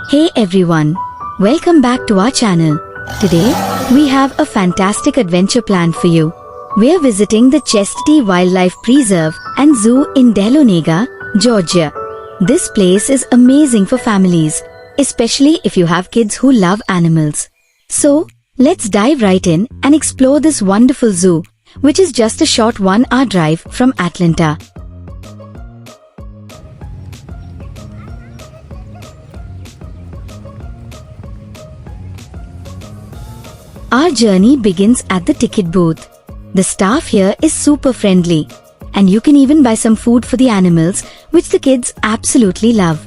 Hey everyone, welcome back to our channel. Today, we have a fantastic adventure planned for you. We're visiting the Chastity Wildlife Preserve and Zoo in Dahlonega, Georgia. This place is amazing for families, especially if you have kids who love animals. So, let's dive right in and explore this wonderful zoo, which is just a short 1-hour drive from Atlanta. Our journey begins at the ticket booth. The staff here is super friendly, and you can even buy some food for the animals, which the kids absolutely love.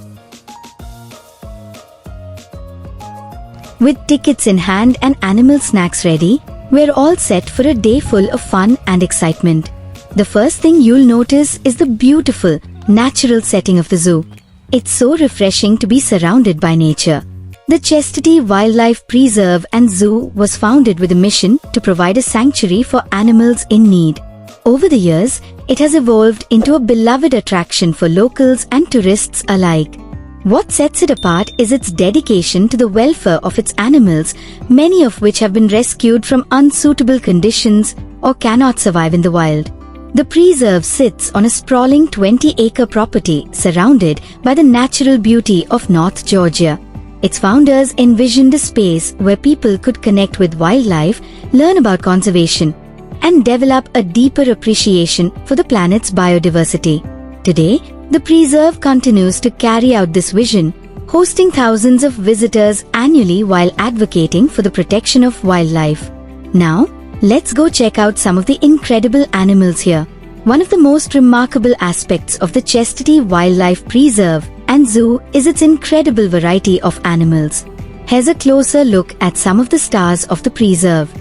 With tickets in hand and animal snacks ready, we're all set for a day full of fun and excitement. The first thing you'll notice is the beautiful, natural setting of the zoo. It's so refreshing to be surrounded by nature. The Chastity Wildlife Preserve and Zoo was founded with a mission to provide a sanctuary for animals in need. Over the years, it has evolved into a beloved attraction for locals and tourists alike. What sets it apart is its dedication to the welfare of its animals, many of which have been rescued from unsuitable conditions or cannot survive in the wild. The preserve sits on a sprawling 20-acre property surrounded by the natural beauty of North Georgia. Its founders envisioned a space where people could connect with wildlife, learn about conservation, and develop a deeper appreciation for the planet's biodiversity. Today, the preserve continues to carry out this vision, hosting thousands of visitors annually while advocating for the protection of wildlife. Now, let's go check out some of the incredible animals here. One of the most remarkable aspects of the Chastity Wildlife Preserve and Zoo is its incredible variety of animals. Here's a closer look at some of the stars of the preserve.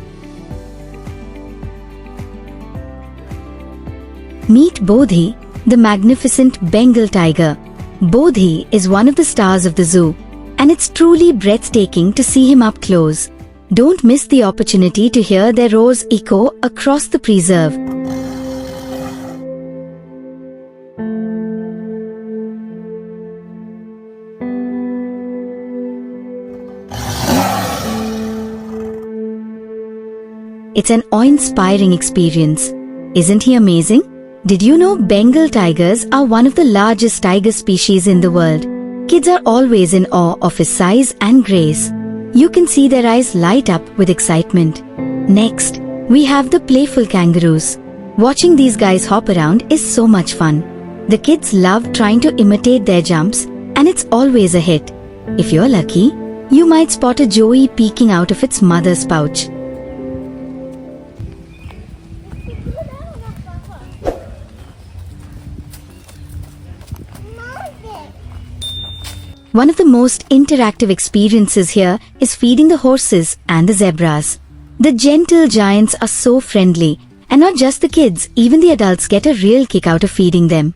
Meet Bodhi, the magnificent Bengal tiger. Bodhi is one of the stars of the zoo, and it's truly breathtaking to see him up close. Don't miss the opportunity to hear their roars echo across the preserve. It's an awe-inspiring experience. Isn't he amazing? Did you know Bengal tigers are one of the largest tiger species in the world? Kids are always in awe of his size and grace. You can see their eyes light up with excitement. Next, we have the playful kangaroos. Watching these guys hop around is so much fun. The kids love trying to imitate their jumps, and it's always a hit. If you're lucky, you might spot a joey peeking out of its mother's pouch. One of the most interactive experiences here is feeding the horses and the zebras. The gentle giants are so friendly, and not just the kids, even the adults get a real kick out of feeding them.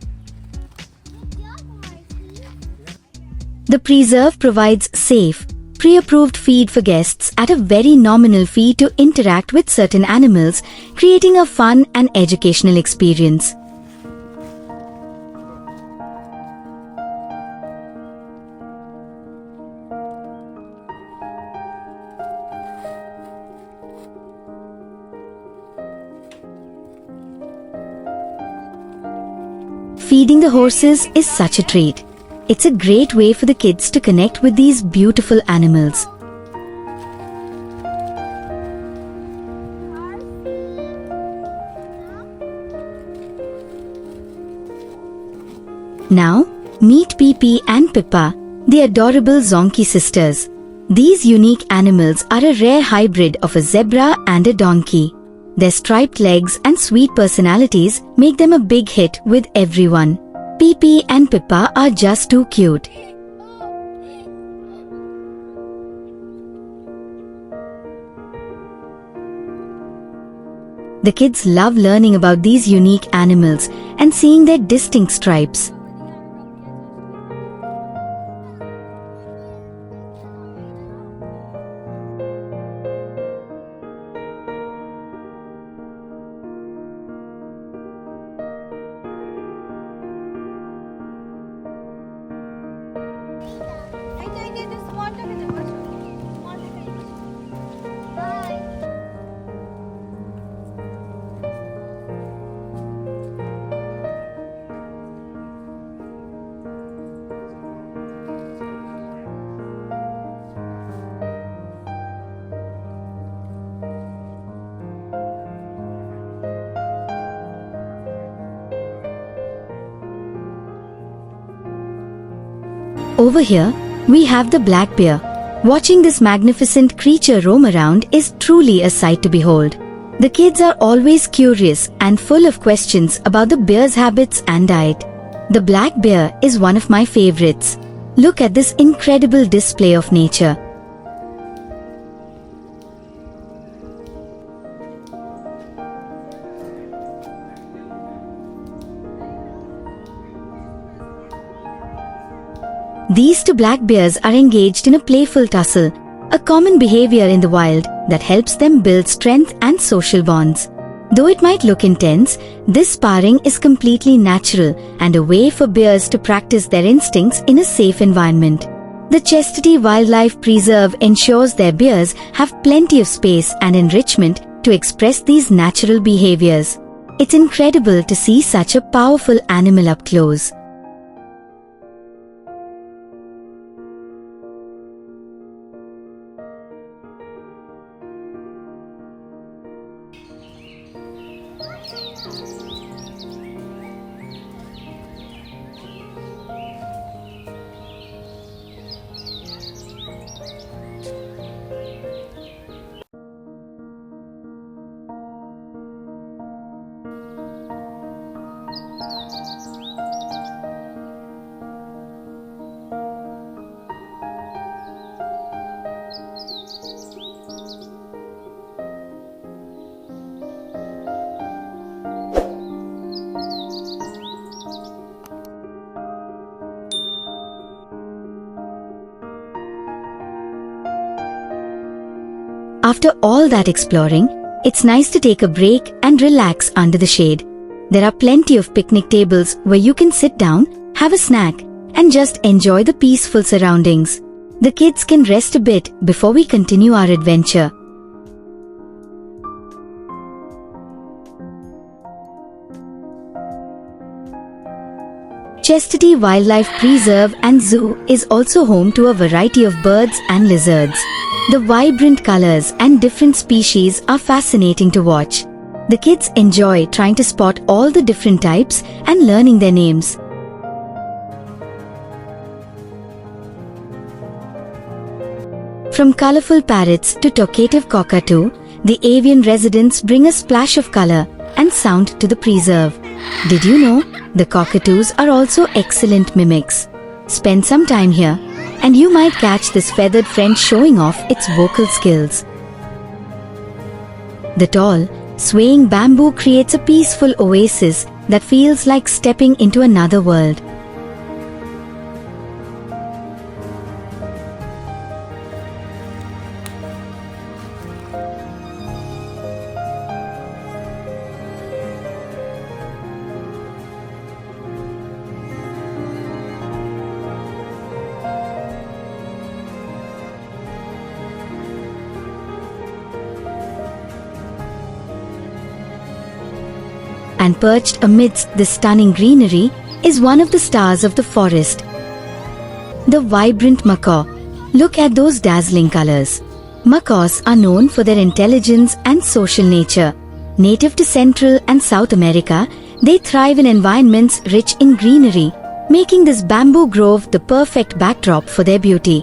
The preserve provides safe, pre-approved feed for guests at a very nominal fee to interact with certain animals, creating a fun and educational experience. Feeding the horses is such a treat. It's a great way for the kids to connect with these beautiful animals. Now, meet Pee and Pippa, the adorable Zonky sisters. These unique animals are a rare hybrid of a zebra and a donkey. Their striped legs and sweet personalities make them a big hit with everyone. Pee and Pippa are just too cute. The kids love learning about these unique animals and seeing their distinct stripes. Over here, we have the black bear. Watching this magnificent creature roam around is truly a sight to behold. The kids are always curious and full of questions about the bear's habits and diet. The black bear is one of my favorites. Look at this incredible display of nature. These two black bears are engaged in a playful tussle, a common behavior in the wild that helps them build strength and social bonds. Though it might look intense, this sparring is completely natural and a way for bears to practice their instincts in a safe environment. The Chastity Wildlife Preserve ensures their bears have plenty of space and enrichment to express these natural behaviors. It's incredible to see such a powerful animal up close. After all that exploring, it's nice to take a break and relax under the shade. There are plenty of picnic tables where you can sit down, have a snack, and just enjoy the peaceful surroundings. The kids can rest a bit before we continue our adventure. Chastity Wildlife Preserve and Zoo is also home to a variety of birds and lizards. The vibrant colors and different species are fascinating to watch. The kids enjoy trying to spot all the different types and learning their names. From colorful parrots to talkative cockatoo, the avian residents bring a splash of color and sound to the preserve. Did you know the cockatoos are also excellent mimics? Spend some time here and you might catch this feathered friend showing off its vocal skills. The tall, swaying bamboo creates a peaceful oasis that feels like stepping into another world. And perched amidst this stunning greenery is one of the stars of the forest, the vibrant macaw. Look at those dazzling colors. Macaws are known for their intelligence and social nature. Native to Central and South America, they thrive in environments rich in greenery, making this bamboo grove the perfect backdrop for their beauty.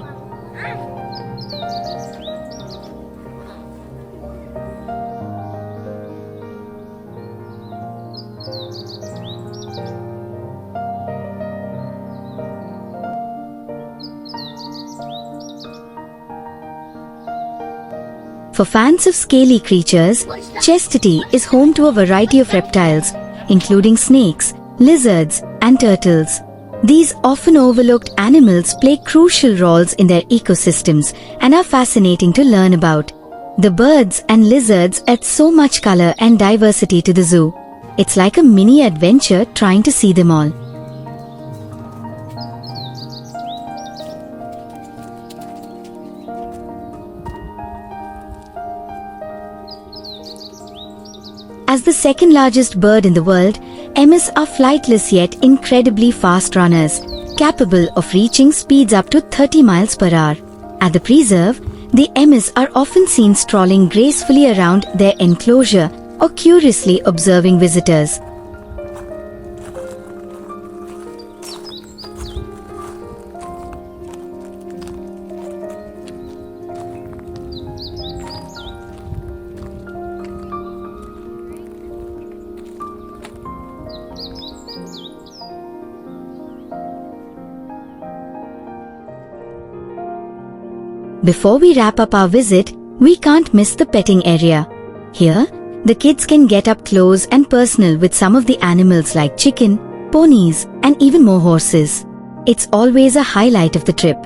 For fans of scaly creatures, Chastity is home to a variety of reptiles, including snakes, lizards, and turtles. These often overlooked animals play crucial roles in their ecosystems and are fascinating to learn about. The birds and lizards add so much color and diversity to the zoo. It's like a mini adventure trying to see them all. As the second largest bird in the world, emus are flightless yet incredibly fast runners, capable of reaching speeds up to 30 miles per hour. At the preserve, the emus are often seen strolling gracefully around their enclosure or curiously observing visitors. Before we wrap up our visit, we can't miss the petting area. Here, the kids can get up close and personal with some of the animals like chicken, ponies, and even more horses. It's always a highlight of the trip.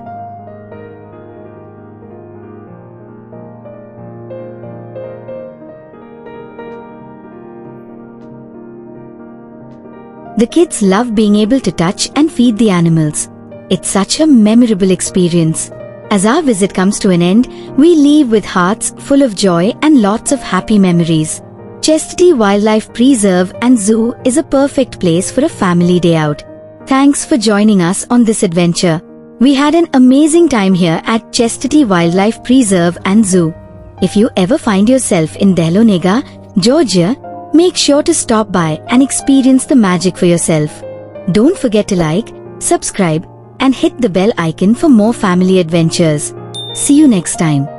The kids love being able to touch and feed the animals. It's such a memorable experience. As our visit comes to an end, we leave with hearts full of joy and lots of happy memories. Chastity Wildlife Preserve and Zoo is a perfect place for a family day out. Thanks for joining us on this adventure. We had an amazing time here at Chastity Wildlife Preserve and Zoo. If you ever find yourself in Dahlonega, Georgia, make sure to stop by and experience the magic for yourself. Don't forget to like, subscribe, and hit the bell icon for more family adventures. See you next time.